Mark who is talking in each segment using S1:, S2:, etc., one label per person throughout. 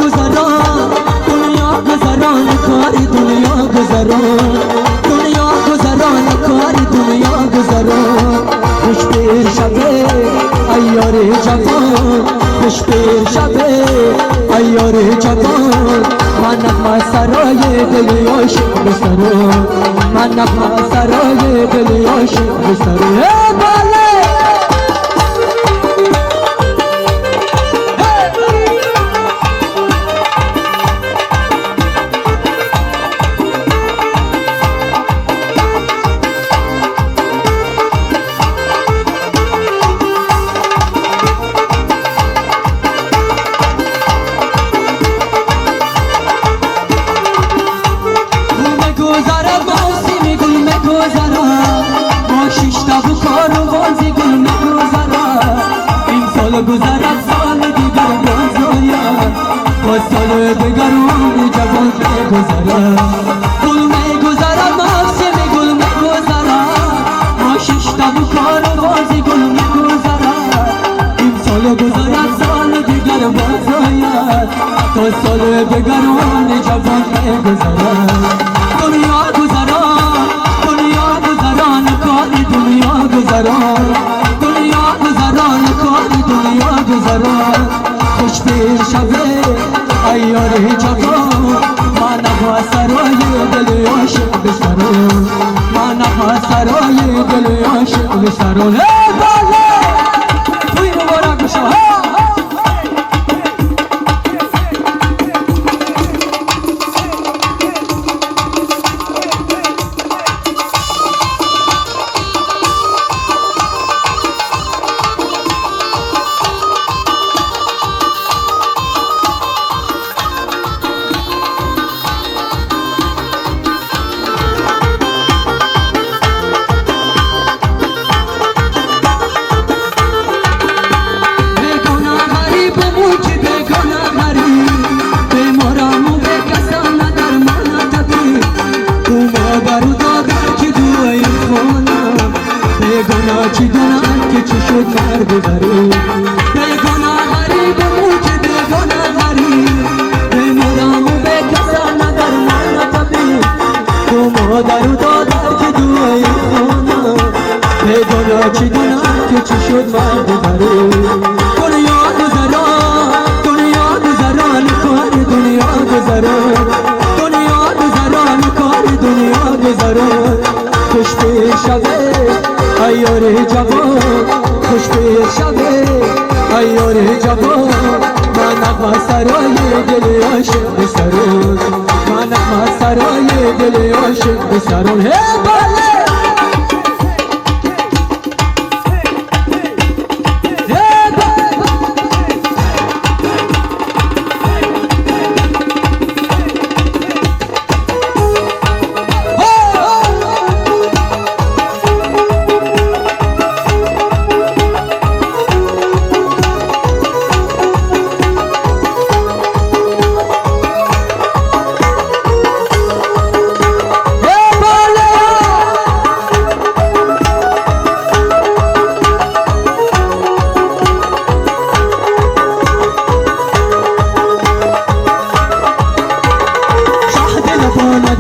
S1: گذران دنیا گذران کاری دنیا گذران دنیا گذران کاری دنیا گذران خوش پیر شبه ایار جوان خوش پیر شبه ایار جوان من نغمه سرای دل عاشق بسران من نغمه سرای دل عاشق بسران باله گذرد سال دیگر بازاید با سال دیگر اون جوان میگذرد گل میگذرد موسم گل میگذرد ما شش تا کار بازی گل میگذرد این سال گذرد سال دیگر بازاید تا سال دیگر اون جوان میگذرد دنیا گذران دنیا گذران کاری دنیا گذران دنیا گذران کاری دنیا گذران خوش پیر شبه ایار جوان من نغمه سرای دل عاشق بسران من نغمه سرای دل عاشق بسران باله توی مبارک بشه چی گناه که چی شد مرد غریب بیگناه غریب مو که بیگناه غریب بمیرم و به کسا ندر من طبیب تو مادر و دادر که دوی خانم بیگناه چی گناه که چی شد مرد غریب دنیا گذران دنیا گذران کار دنیا گذران دنیا گذران کار دنیا گذران خوش پیر شبه ایار جوان خوش پیر شبه ایار جوان من نغمه سرای دل عاشق بسران من نغمه سرای دل عاشق بسران باله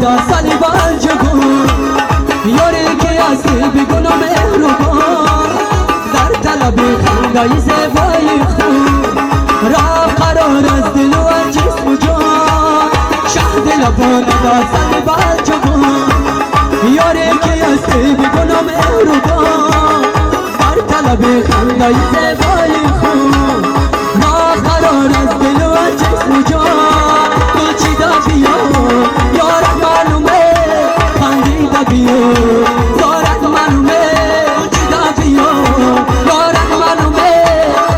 S1: دا سالی بالجگون یاری که هستی بگن و مهربان در طلب خندای زیبای خون راه قرار از دل و جسم و جان شهد لبان دا سالی بالجگون یاری که هستی بگن و مهربان در طلب خندای زیبای خون راه قرار از دل و جسم و جان گلچیده بیا یارت معلومه خندیده بیا یارت معلومه گلچیده بیا یارت معلومه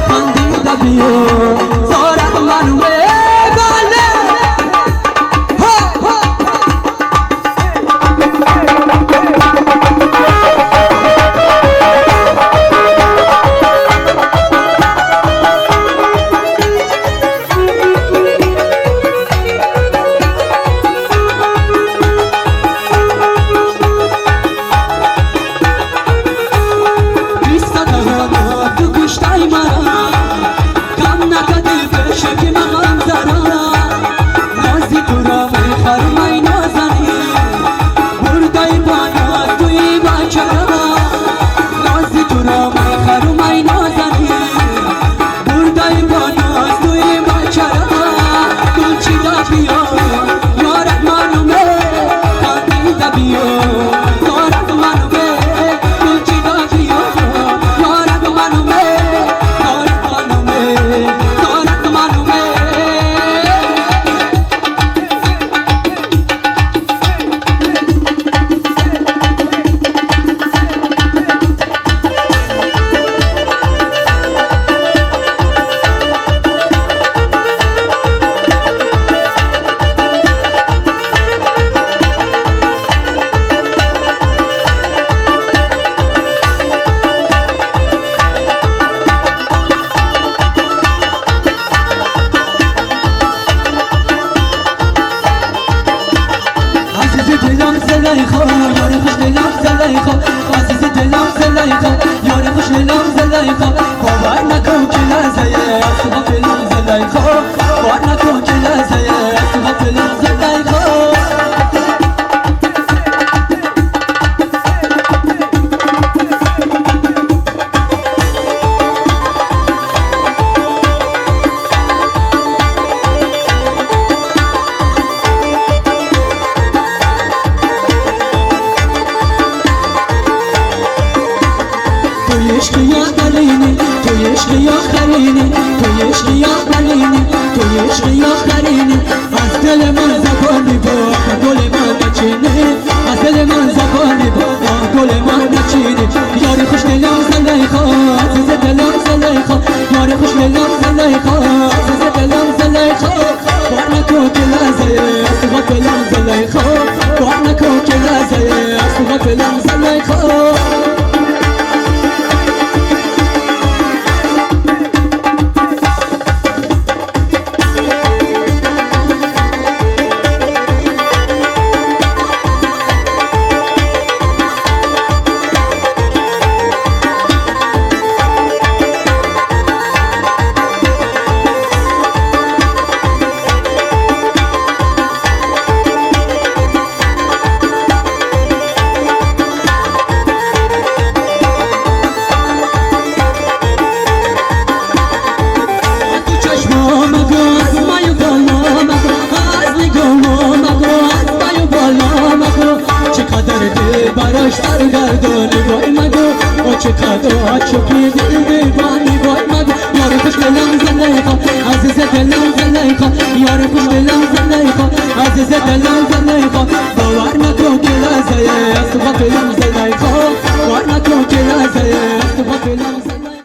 S1: خندیده بیا یارت معلومه باله زلیخا یار خوش دلم زلیخا عزیز دلم زلیخا یار خوش دلم زلیخا باور نکن که لحظه از تو غافلم زلیخا باور نکن که لحظه از تو غافلم زلیخا عشقی آخرینی تو عشقی آخرینی تو عشقی آخرینی تو عشقی آخرینی از دل من زبانی با گل من نچینی از دل من زبانی با گل من نچینی یار خوش دلم زلیخا عزیز دلم زلیخا یار خوش دلم زلیخا عزیز دلم زلیخا بار نکن که لحظه از تو غافلم زلیخا بار نکن که لحظه از تو غافلم زلیخا براش سرگردانی وای مگو چقدر عاشقی دیوانی وای مگو یار خوش دلم زلیخا عزیز دلم زلیخا یار خوش دلم زلیخا عزیز دلم زلیخا باور نکن که لحظه از تو غافلم